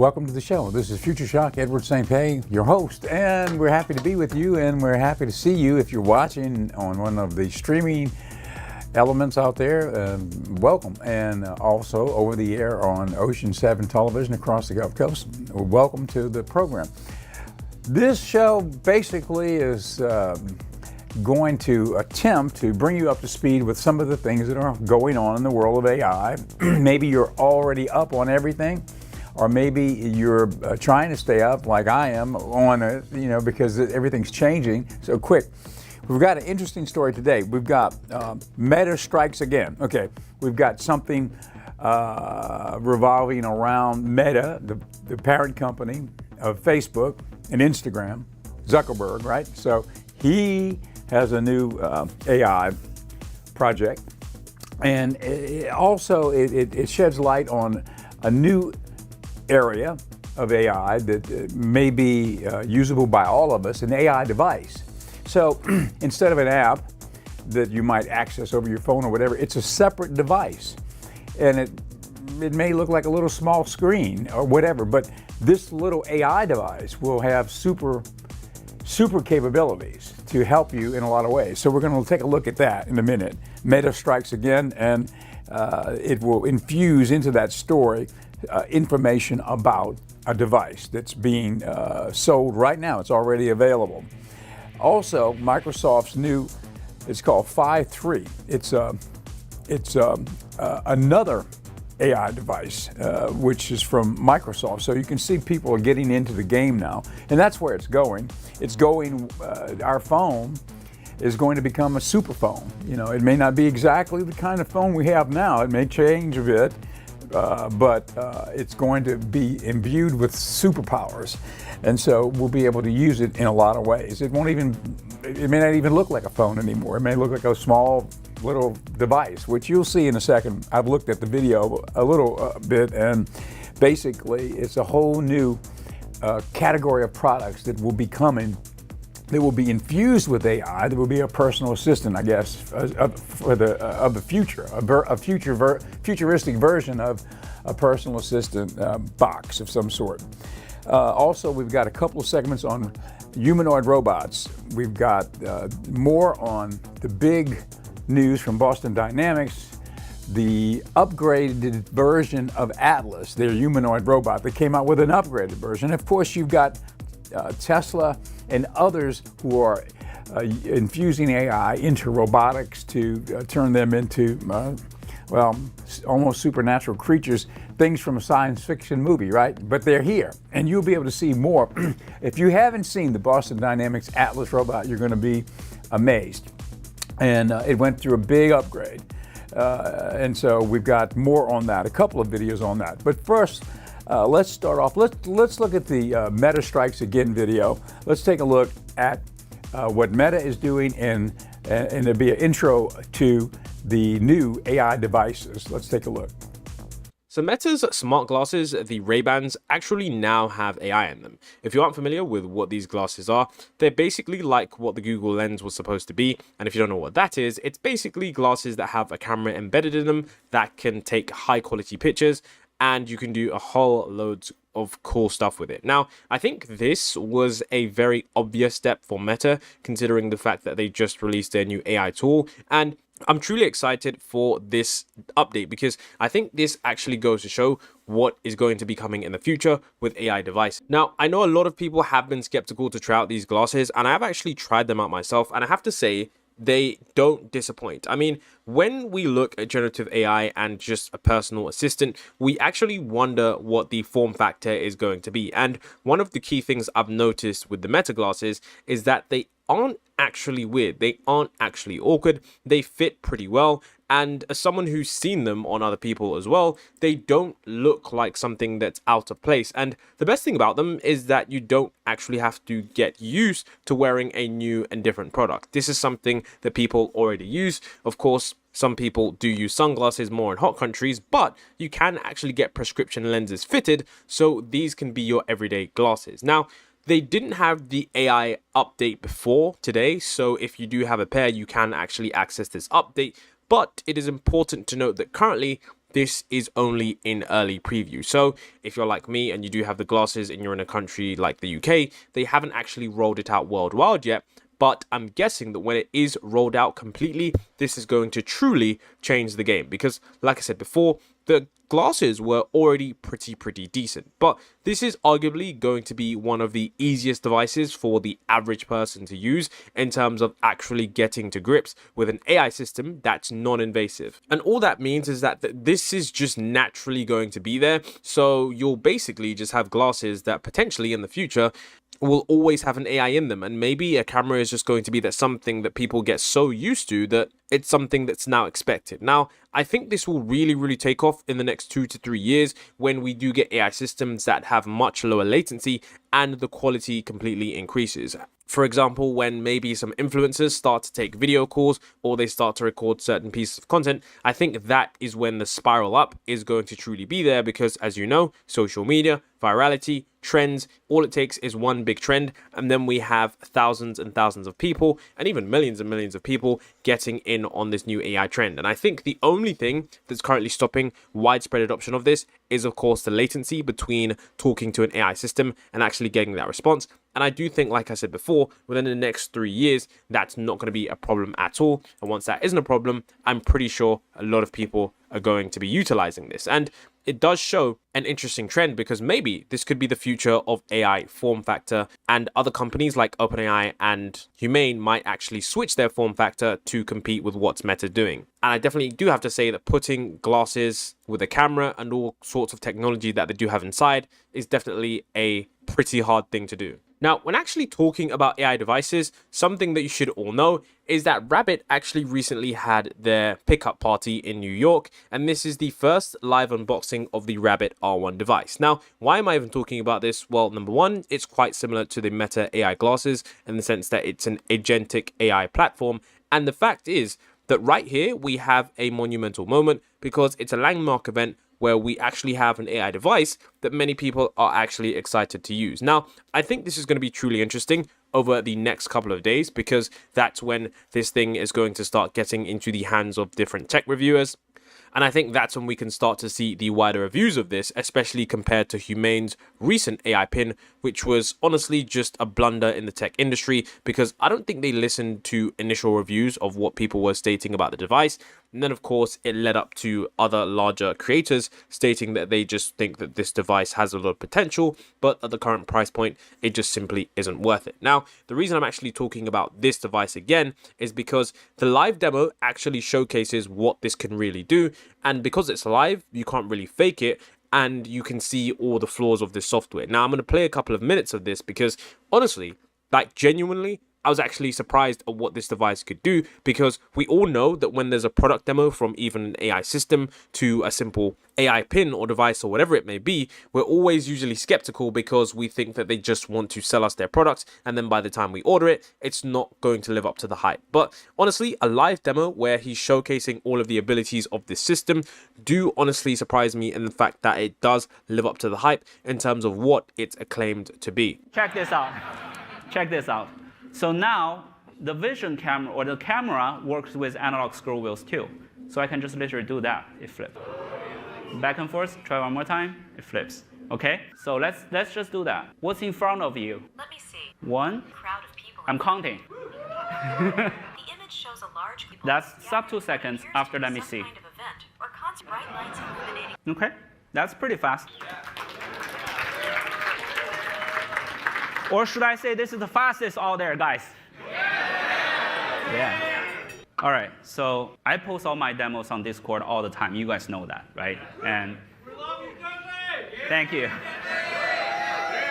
Welcome to the show. This is Future Shock, Edward St. Pé, your host, and we're happy to be with you, and we're happy to see you if you're watching on one of the streaming elements out there. Welcome, and also over the air on Ocean 7 television across the Gulf Coast. Welcome to the program. This show basically is going to attempt to bring you up to speed with some of the things that are going on in the world of AI. Maybe you're already up on everything, or maybe you're trying to stay up like I am on it, because everything's changing so quick. We've got an interesting story today. We've got Meta strikes again. Okay, we've got something revolving around Meta, the parent company of Facebook and Instagram, Zuckerberg, right? So he has a new AI project, and it sheds light on a new area of AI that may be usable by all of us, an AI device. So instead of an app that you might access over your phone or whatever, it's a separate device, and it may look like a little small screen or whatever, but this little AI device will have super capabilities to help you in a lot of ways. So we're going to take a look at that in a minute. Meta strikes again, and it will infuse into that story information about a device that's being sold right now. It's already available. Also, Microsoft's new, it's called Phi 3. It's another AI device, which is from Microsoft. So you can see people are getting into the game now, and that's where it's going. It's going, our phone is going to become a super phone. It may not be exactly the kind of phone we have now. It may change a bit, but it's going to be imbued with superpowers. And so we'll be able to use it in a lot of ways. It may not even look like a phone anymore. It may look like a small little device, which you'll see in a second. I've looked at the video a little bit, and basically it's a whole new category of products that will be coming, that will be infused with AI. There will be a personal assistant, I guess, of the future, a futuristic version of a personal assistant box of some sort. Also, we've got a couple of segments on humanoid robots. We've got more on the big news from Boston Dynamics, the upgraded version of Atlas, their humanoid robot. They came out with an upgraded version. Of course, you've got Tesla and others who are infusing AI into robotics to turn them into, almost supernatural creatures, things from a science fiction movie, right? But they're here, and you'll be able to see more. If you haven't seen the Boston Dynamics Atlas robot, you're going to be amazed. And it went through a big upgrade. And so we've got more on that, a couple of videos on that. But first, let's start off. Let's look at the Meta Strikes Again video. Let's take a look at what Meta is doing, and there'll be an intro to the new AI devices. Let's take a look. So Meta's smart glasses, the Ray-Bans, actually now have AI in them. If you aren't familiar with what these glasses are, they're basically like what the Google Lens was supposed to be. And if you don't know what that is, it's basically glasses that have a camera embedded in them that can take high quality pictures, and you can do a whole load of cool stuff with it. Now, I think this was a very obvious step for Meta, considering the fact that they just released their new AI tool, and I'm truly excited for this update because I think this actually goes to show what is going to be coming in the future with AI devices. Now, I know a lot of people have been skeptical to try out these glasses, and I've actually tried them out myself, and I have to say, they don't disappoint. I mean, when we look at generative AI and just a personal assistant, we actually wonder what the form factor is going to be. And one of the key things I've noticed with the Meta glasses is that they aren't actually weird. They aren't actually awkward. They fit pretty well. And as someone who's seen them on other people as well, they don't look like something that's out of place. And the best thing about them is that you don't actually have to get used to wearing a new and different product. This is something that people already use. Of course, some people do use sunglasses more in hot countries, but you can actually get prescription lenses fitted, so these can be your everyday glasses. Now, they didn't have the AI update before today, so if you do have a pair, you can actually access this update. But it is important to note that currently this is only in early preview. So if you're like me and you do have the glasses and you're in a country like the UK, they haven't actually rolled it out worldwide yet. But I'm guessing that when it is rolled out completely, this is going to truly change the game. Because like I said before, the glasses were already pretty decent. But this is arguably going to be one of the easiest devices for the average person to use in terms of actually getting to grips with an AI system that's non-invasive. And all that means is that this is just naturally going to be there. So you'll basically just have glasses that potentially in the future will always have an AI in them, and maybe a camera is just going to be that something that people get so used to that it's something that's now expected. Now, I think this will really take off in the next 2 to 3 years when we do get AI systems that have much lower latency and the quality completely increases. For example, when maybe some influencers start to take video calls or they start to record certain pieces of content, I think that is when the spiral up is going to truly be there because, as you know, social media, virality, trends, all it takes is one big trend, and then we have thousands and thousands of people and even millions and millions of people getting in on this new AI trend. And I think the only thing that's currently stopping widespread adoption of this is, of course, the latency between talking to an AI system and actually getting that response. And I do think, like I said before, within the next 3 years, that's not going to be a problem at all. And once that isn't a problem, I'm pretty sure a lot of people are going to be utilizing this. And it does show an interesting trend because maybe this could be the future of AI form factor, and other companies like OpenAI and Humane might actually switch their form factor to compete with what's Meta doing. And I definitely do have to say that putting glasses with a camera and all sorts of technology that they do have inside is definitely a pretty hard thing to do. Now, when actually talking about AI devices, something that you should all know is that Rabbit actually recently had their pickup party in New York, and this is the first live unboxing of the Rabbit R1 device. Now, why am I even talking about this? Well, number one, it's quite similar to the Meta AI glasses in the sense that it's an agentic AI platform, and the fact is that right here we have a monumental moment because it's a landmark event where we actually have an AI device that many people are actually excited to use. Now, I think this is going to be truly interesting over the next couple of days because that's when this thing is going to start getting into the hands of different tech reviewers. And I think that's when we can start to see the wider reviews of this, especially compared to Humane's recent AI pin, which was honestly just a blunder in the tech industry because I don't think they listened to initial reviews of what people were stating about the device. And then, of course, it led up to other larger creators stating that they just think that this device has a lot of potential, but at the current price point, it just simply isn't worth it. Now, the reason I'm actually talking about this device again is because the live demo actually showcases what this can really do. And because it's live, you can't really fake it, and you can see all the flaws of this software. Now, I'm going to play a couple of minutes of this because honestly, like genuinely, I was actually surprised at what this device could do because we all know that when there's a product demo from even an AI system to a simple AI pin or device or whatever it may be, we're always usually skeptical because we think that they just want to sell us their products, and then by the time we order it, it's not going to live up to the hype. But honestly, a live demo where he's showcasing all of the abilities of this system do honestly surprise me in the fact that it does live up to the hype in terms of what it's acclaimed to be. Check this out. Check this out. So now the vision camera or the camera works with analog scroll wheels too. So I can just literally do that. It flips. Back and forth. Try one more time. It flips. Okay. So let's just do that. What's in front of you? Let me see. One. Crowd of people. I'm counting. The image shows a large people. That's sub gathered 2 seconds appears after to be let me some see. kind of event or concert. Bright lights illuminating. Okay. That's pretty fast. Or should I say this is the fastest all there, guys? Yeah. All right. So I post all my demos on Discord all the time. You guys know that, right? And thank you.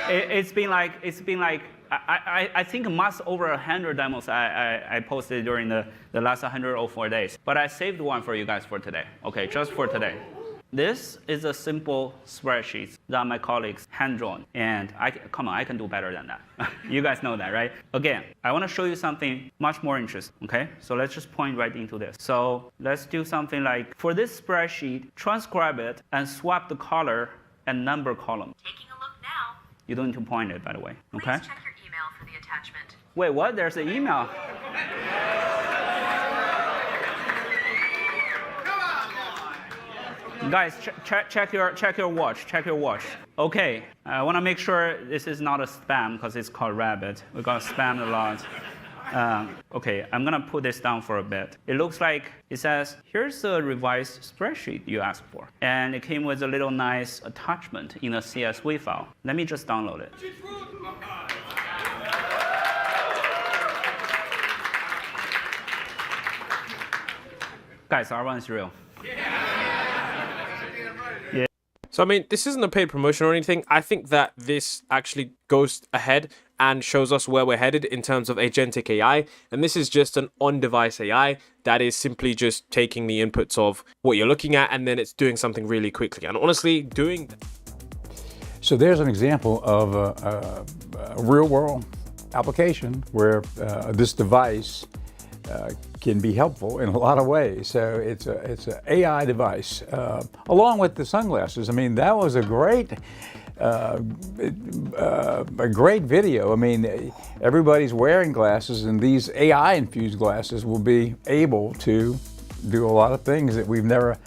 It's been like I think over 100 demos I posted during the last 104 days. But I saved one for you guys for today. Okay, just for today. This is a simple spreadsheet that my colleagues hand-drawn, and I can do better than that. You guys know that, right? Again, I want to show you something much more interesting, okay? So let's just point right into this. So let's do something like, for this spreadsheet, transcribe it and swap the color and number column. Taking a look now. You don't need to point it, by the way, okay? Please check your email for the attachment. Wait, what? There's an email. Guys, check your watch. Check your watch. Okay, I want to make sure this is not a spam because it's called Rabbit. We got spammed a lot. Okay, I'm gonna put this down for a bit. It looks like it says, here's the revised spreadsheet you asked for. And it came with a little nice attachment in a CSV file. Let me just download it. Guys, R1 is real. So, I mean, this isn't a paid promotion or anything. I think that this actually goes ahead and shows us where we're headed in terms of agentic AI. And this is just an on-device AI that is simply just taking the inputs of what you're looking at and then it's doing something really quickly. And honestly, doing... So there's an example of a real-world application where this device can be helpful in a lot of ways. So it's an AI device, along with the sunglasses. I mean, that was a great video. I mean, everybody's wearing glasses, and these AI-infused glasses will be able to do a lot of things that we've never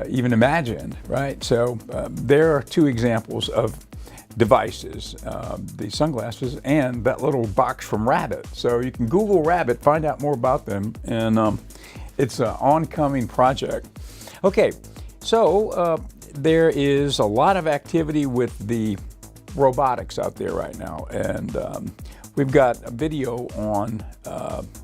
even imagined, right? So there are two examples of devices, the sunglasses and that little box from Rabbit. So you can Google Rabbit, find out more about them, and it's an oncoming project. Okay, so there is a lot of activity with the robotics out there right now, and we've got a video on,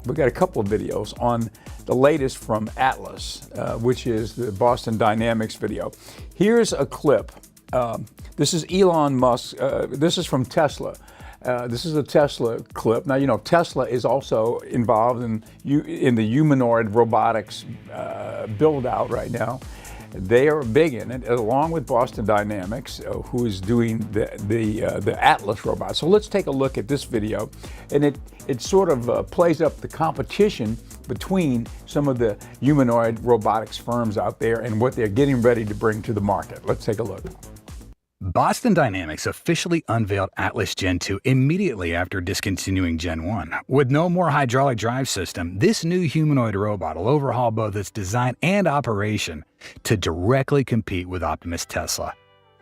we've got a couple of videos on the latest from Atlas, which is the Boston Dynamics video. Here's a clip. This is Elon Musk. This is from Tesla. This is a Tesla clip. Now, you know, Tesla is also involved in the humanoid robotics build out right now. They are big in it, along with Boston Dynamics, who is doing the Atlas robot. So let's take a look at this video, and it sort of plays up the competition between some of the humanoid robotics firms out there and what they're getting ready to bring to the market. Let's take a look. Boston Dynamics officially unveiled Atlas Gen 2 immediately after discontinuing Gen 1. With no more hydraulic drive system, this new humanoid robot will overhaul both its design and operation to directly compete with Optimus Tesla.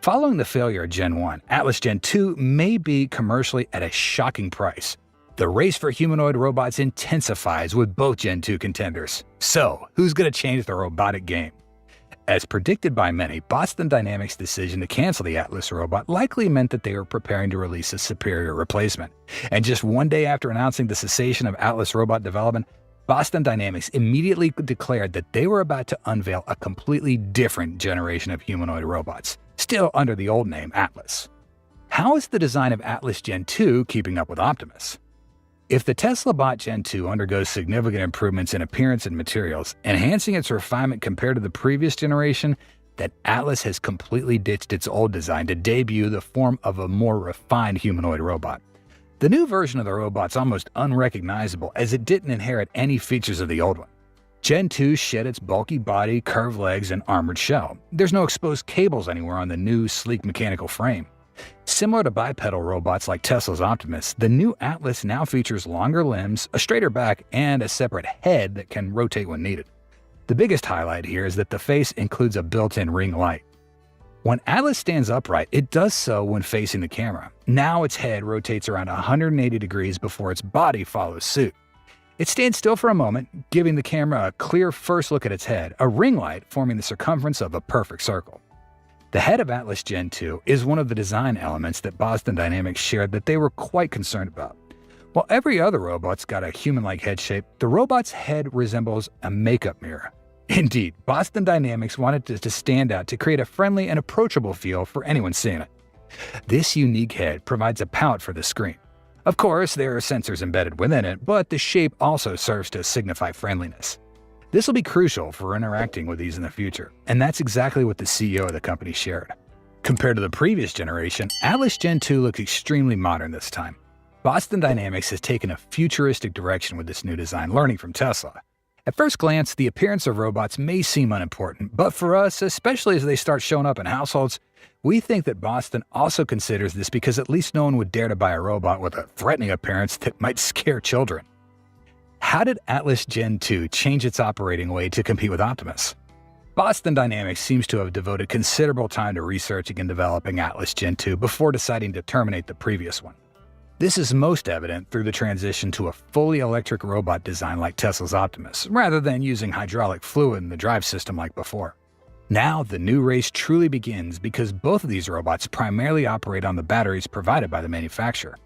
Following the failure of Gen 1, Atlas Gen 2 may be commercially at a shocking price. The race for humanoid robots intensifies with both Gen 2 contenders. So, who's going to change the robotic game? As predicted by many, Boston Dynamics' decision to cancel the Atlas robot likely meant that they were preparing to release a superior replacement. And just one day after announcing the cessation of Atlas robot development, Boston Dynamics immediately declared that they were about to unveil a completely different generation of humanoid robots, still under the old name Atlas. How is the design of Atlas Gen 2 keeping up with Optimus? If the Tesla Bot Gen 2 undergoes significant improvements in appearance and materials, enhancing its refinement compared to the previous generation, then Atlas has completely ditched its old design to debut the form of a more refined humanoid robot. The new version of the robot's almost unrecognizable, as it didn't inherit any features of the old one. Gen 2 shed its bulky body, curved legs, and armored shell. There's no exposed cables anywhere on the new, sleek mechanical frame. Similar to bipedal robots like Tesla's Optimus, the new Atlas now features longer limbs, a straighter back, and a separate head that can rotate when needed. The biggest highlight here is that the face includes a built-in ring light. When Atlas stands upright, it does so when facing the camera. Now its head rotates around 180 degrees before its body follows suit. It stands still for a moment, giving the camera a clear first look at its head, a ring light forming the circumference of a perfect circle. The head of Atlas Gen 2 is one of the design elements that Boston Dynamics shared that they were quite concerned about. While every other robot's got a human-like head shape, the robot's head resembles a makeup mirror. Indeed, Boston Dynamics wanted it to stand out to create a friendly and approachable feel for anyone seeing it. This unique head provides a palette for the screen. Of course, there are sensors embedded within it, but the shape also serves to signify friendliness. This will be crucial for interacting with these in the future, and that's exactly what the CEO of the company shared. Compared to the previous generation, Atlas Gen 2 looks extremely modern this time. Boston Dynamics has taken a futuristic direction with this new design, learning from Tesla. At first glance, the appearance of robots may seem unimportant, but for us, especially as they start showing up in households, we think that Boston also considers this because at least no one would dare to buy a robot with a threatening appearance that might scare children. How did Atlas Gen 2 change its operating way to compete with Optimus? Boston Dynamics seems to have devoted considerable time to researching and developing Atlas Gen 2 before deciding to terminate the previous one. This is most evident through the transition to a fully electric robot design like Tesla's Optimus, rather than using hydraulic fluid in the drive system like before. Now, the new race truly begins because both of these robots primarily operate on the batteries provided by the manufacturer.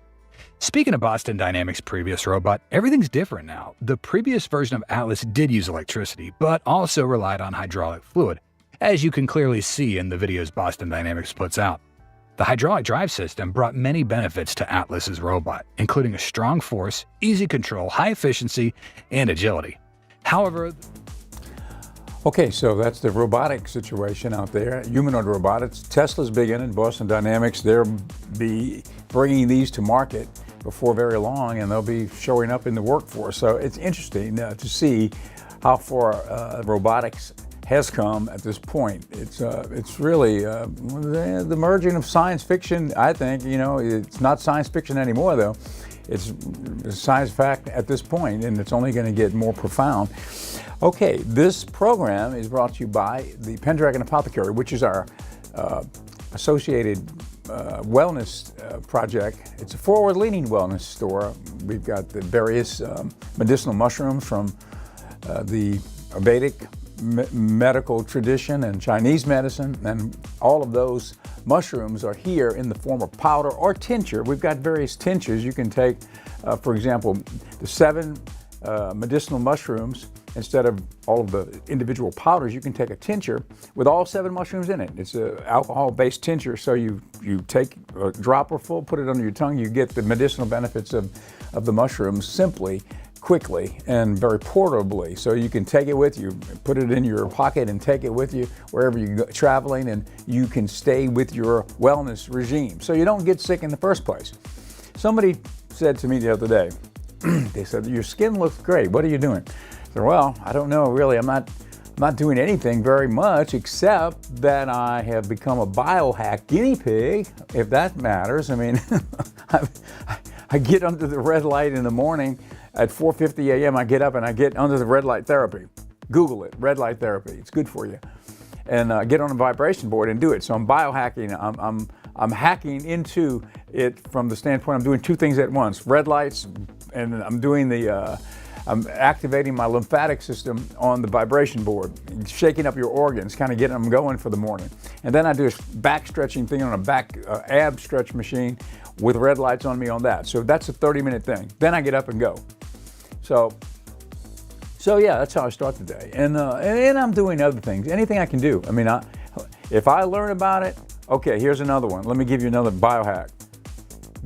Speaking of Boston Dynamics' previous robot, everything's different now. The previous version of Atlas did use electricity, but also relied on hydraulic fluid, as you can clearly see in the videos Boston Dynamics puts out. The hydraulic drive system brought many benefits to Atlas's robot, including a strong force, easy control, high efficiency, and agility. However, Okay, so that's the robotic situation out there. Humanoid robotics. Tesla's big in it. Boston Dynamics, they'll be bringing these to market before very long, and they'll be showing up in the workforce. So it's interesting to see how far robotics has come at this point. It's really the merging of science fiction. I think, you know, it's not science fiction anymore, though. It's science fact at this point, and it's only going to get more profound. Okay, this program is brought to you by the Pendragon Apothecary, which is our associated wellness project. It's a forward-leaning wellness store. We've got the various medicinal mushrooms from the Vedic medical tradition and Chinese medicine, and all of those mushrooms are here in the form of powder or tincture. We've got various tinctures you can take. For example, the 7 medicinal mushrooms. Instead of all of the individual powders, you can take a tincture with all 7 mushrooms in it. It's an alcohol-based tincture, so you take a dropper full, put it under your tongue, you get the medicinal benefits of the mushrooms simply, quickly, and very portably. So you can take it with you, put it in your pocket and take it with you wherever you're traveling, and you can stay with your wellness regime. So you don't get sick in the first place. Somebody said to me the other day, they said, "Your skin looks great. What are you doing?" I said, "Well, I don't know really. I'm not doing anything very much except that I have become a biohack guinea pig, if that matters. I mean, I get under the red light in the morning at 4:50 a.m. I get up and I get under the red light therapy. Google it, red light therapy. It's good for you. And get on a vibration board and do it. So I'm biohacking. I'm hacking into it from the standpoint I'm doing 2 things at once: red lights, and I'm doing I'm activating my lymphatic system on the vibration board, shaking up your organs, kind of getting them going for the morning. And then I do a back stretching thing on a back ab stretch machine with red lights on me on that. So that's a 30-minute thing. Then I get up and go. So yeah, that's how I start the day. And I'm doing other things, anything I can do. I mean, if I learn about it, okay, here's another one. Let me give you another biohack.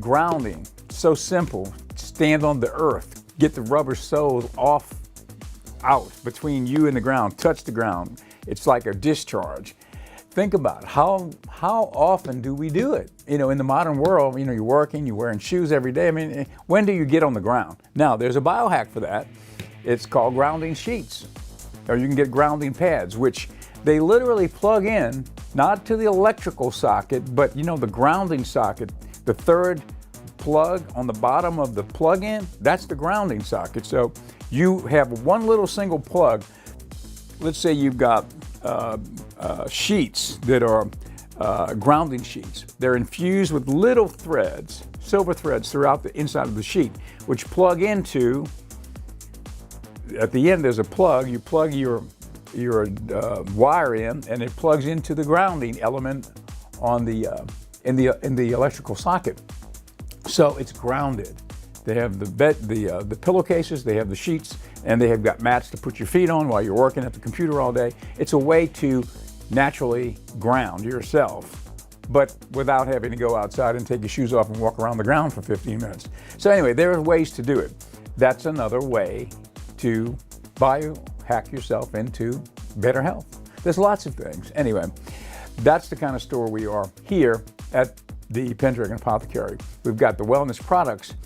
Grounding, so simple. Stand on the earth. Get the rubber soles out between you and the ground. Touch the ground. It's like a discharge. Think about how often do we do it? You know, in the modern world, you know, you're working, you're wearing shoes every day. I mean, when do you get on the ground? Now, there's a biohack for that. It's called grounding sheets, or you can get grounding pads, which they literally plug in, not to the electrical socket, but you know, the grounding socket, the 3rd plug on the bottom of the plug-in, that's the grounding socket. So you have one little single plug. Let's say you've got sheets that are grounding sheets. They're infused with little threads, silver threads throughout the inside of the sheet, which plug into, at the end there's a plug. You plug your wire in, and it plugs into the grounding element on the in the electrical socket. So it's grounded. They have the pillowcases, they have the sheets, and they have got mats to put your feet on while you're working at the computer all day. It's a way to naturally ground yourself, but without having to go outside and take your shoes off and walk around the ground for 15 minutes. So anyway, there are ways to do it. That's another way to biohack yourself into better health. There's lots of things. Anyway, that's the kind of store we are here at the Pendragon Apothecary. We've got the wellness products,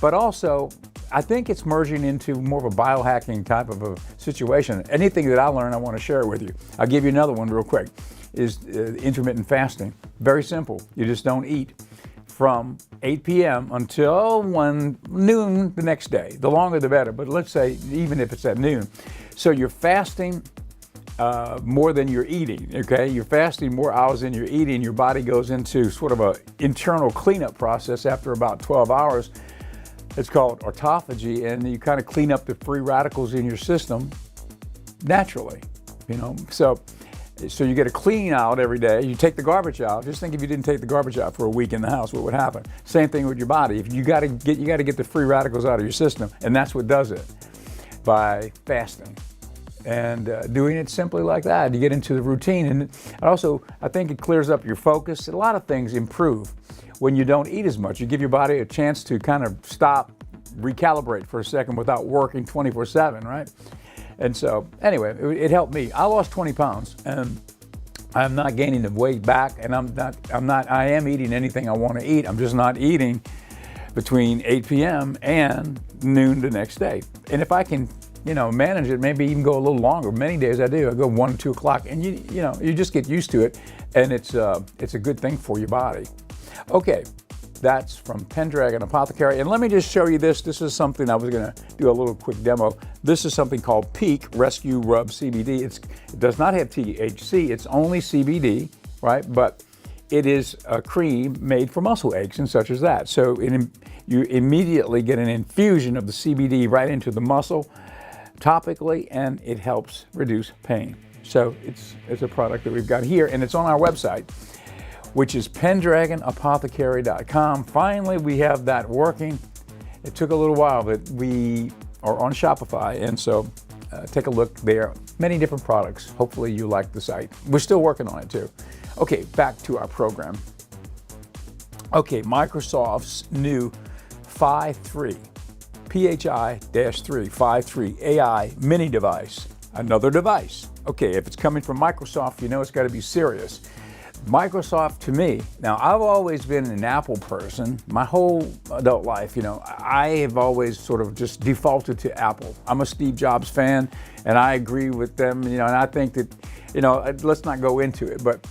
but also I think it's merging into more of a biohacking type of a situation. Anything that I learn, I want to share with you. I'll give you another one real quick, is intermittent fasting. Very simple. You just don't eat from 8 p.m. until noon the next day. The longer the better, but let's say even if it's at noon. So you're fasting more than you're eating, okay? You're fasting more hours than you're eating. Your body goes into sort of an internal cleanup process after about 12 hours. It's called autophagy, and you kind of clean up the free radicals in your system naturally, you know? So you get a clean out every day. You take the garbage out. Just think if you didn't take the garbage out for a week in the house, what would happen? Same thing with your body. If you got to get the free radicals out of your system, and that's what does it, by fasting. And doing it simply like that, you get into the routine. And also, I think it clears up your focus. A lot of things improve when you don't eat as much. You give your body a chance to kind of stop, recalibrate for a second without working 24/7, right? And so, anyway, it helped me. I lost 20 pounds, and I'm not gaining the weight back. And I am eating anything I want to eat. I'm just not eating between 8 p.m. and noon the next day. And if I can, manage it, maybe even go a little longer. Many days I do. I go 1 or 2 o'clock, and you just get used to it, and it's a good thing for your body. Okay, that's from Pendragon Apothecary, and let me just show you this. This is something I was going to do a little quick demo. This is something called Peak Rescue Rub CBD. It does not have THC. It's only CBD, right? But it is a cream made for muscle aches and such as that. So you immediately get an infusion of the CBD right into the muscle topically, and it helps reduce pain. So it's a product that we've got here, and it's on our website, which is pendragonapothecary.com. Finally, we have that working. It took a little while, but we are on Shopify, and so take a look there. Many different products. Hopefully you like the site. We're still working on it too. Okay, back to our program. Okay, Microsoft's new Phi 3, PHI-3, Phi 3 AI mini device. Another device. Okay, if it's coming from Microsoft, you know it's got to be serious. Microsoft, to me, now I've always been an Apple person my whole adult life. I have always sort of just defaulted to Apple. I'm a Steve Jobs fan, and I agree with them. And I think that, let's not go into it, but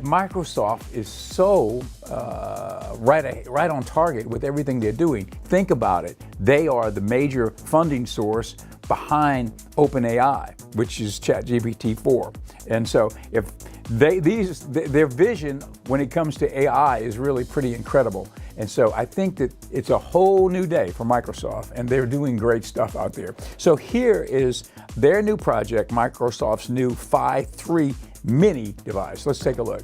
Microsoft is so right on target with everything they're doing. Think about it. They are the major funding source behind OpenAI, which is ChatGPT 4. And so if their vision when it comes to AI is really pretty incredible. And so I think that it's a whole new day for Microsoft, and they're doing great stuff out there. So here is their new project, Microsoft's new Phi 3 mini device. Let's take a look.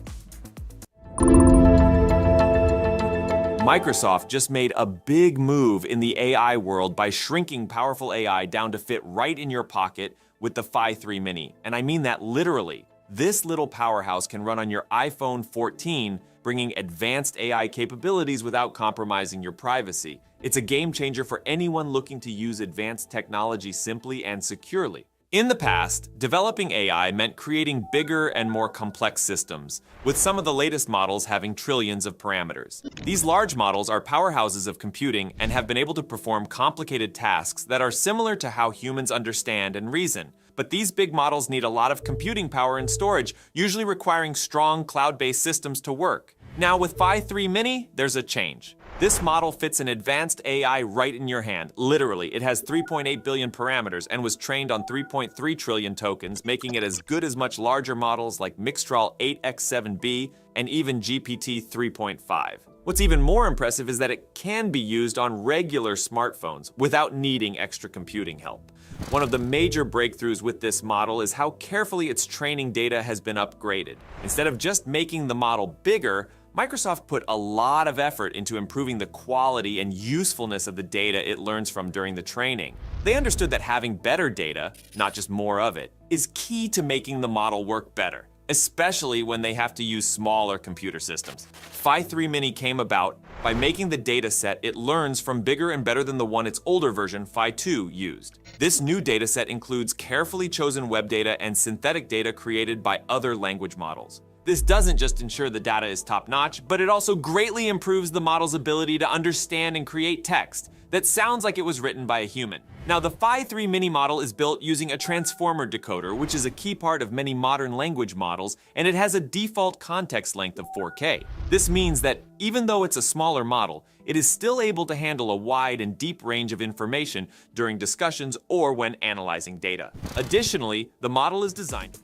Microsoft just made a big move in the AI world by shrinking powerful AI down to fit right in your pocket with the Phi 3 mini. And I mean that literally. This little powerhouse can run on your iPhone 14, bringing advanced AI capabilities without compromising your privacy. It's a game changer for anyone looking to use advanced technology simply and securely. In the past, developing AI meant creating bigger and more complex systems, with some of the latest models having trillions of parameters. These large models are powerhouses of computing and have been able to perform complicated tasks that are similar to how humans understand and reason. But these big models need a lot of computing power and storage, usually requiring strong cloud-based systems to work. Now with Phi 3 mini, there's a change. This model fits an advanced AI right in your hand. Literally, it has 3.8 billion parameters and was trained on 3.3 trillion tokens, making it as good as much larger models like Mixtral 8x7b and even GPT 3.5. What's even more impressive is that it can be used on regular smartphones without needing extra computing help. One of the major breakthroughs with this model is how carefully its training data has been upgraded. Instead of just making the model bigger, Microsoft put a lot of effort into improving the quality and usefulness of the data it learns from during the training. They understood that having better data, not just more of it, is key to making the model work better, especially when they have to use smaller computer systems. Phi 3 mini came about by making the data set it learns from bigger and better than the one its older version, Phi 2, used. This new data set includes carefully chosen web data and synthetic data created by other language models. This doesn't just ensure the data is top-notch, but it also greatly improves the model's ability to understand and create text that sounds like it was written by a human. Now, the Phi 3 Mini model is built using a transformer decoder, which is a key part of many modern language models, and it has a default context length of 4K. This means that even though it's a smaller model, it is still able to handle a wide and deep range of information during discussions or when analyzing data. Additionally, the model is designed.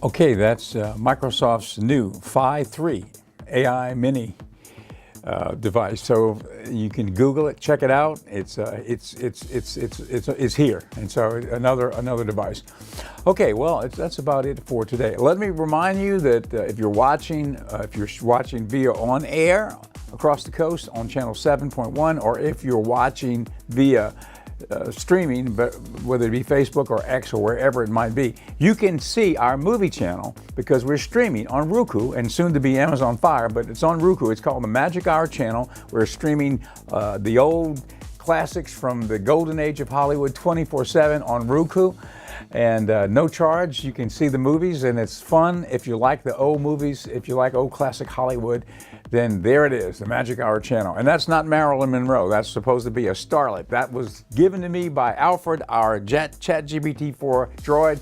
Okay, that's Microsoft's new Phi 3 AI Mini device. So you can Google it, check it out. It's here, and so another device. Okay, well, that's about it for today. Let me remind you that if you're watching via on air across the coast on channel 7.1, or if you're watching via streaming, but whether it be Facebook or X or wherever it might be, you can see our movie channel because we're streaming on Roku and soon to be Amazon Fire, but it's on Roku. It's called the Magic Hour channel. We're streaming the old classics from the golden age of Hollywood 24/7 on Roku, and no charge. You can see the movies, and it's fun. If you like the old movies, if you like old classic Hollywood, then there it is, the Magic Hour channel. And that's not Marilyn Monroe. That's supposed to be a starlet. That was given to me by Alfred, our ChatGPT-4 droid,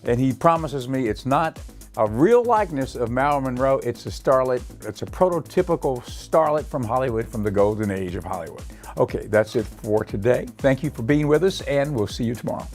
and he promises me it's not a real likeness of Marilyn Monroe. It's a starlet. It's a prototypical starlet from Hollywood, from the golden age of Hollywood. Okay, that's it for today. Thank you for being with us, and we'll see you tomorrow.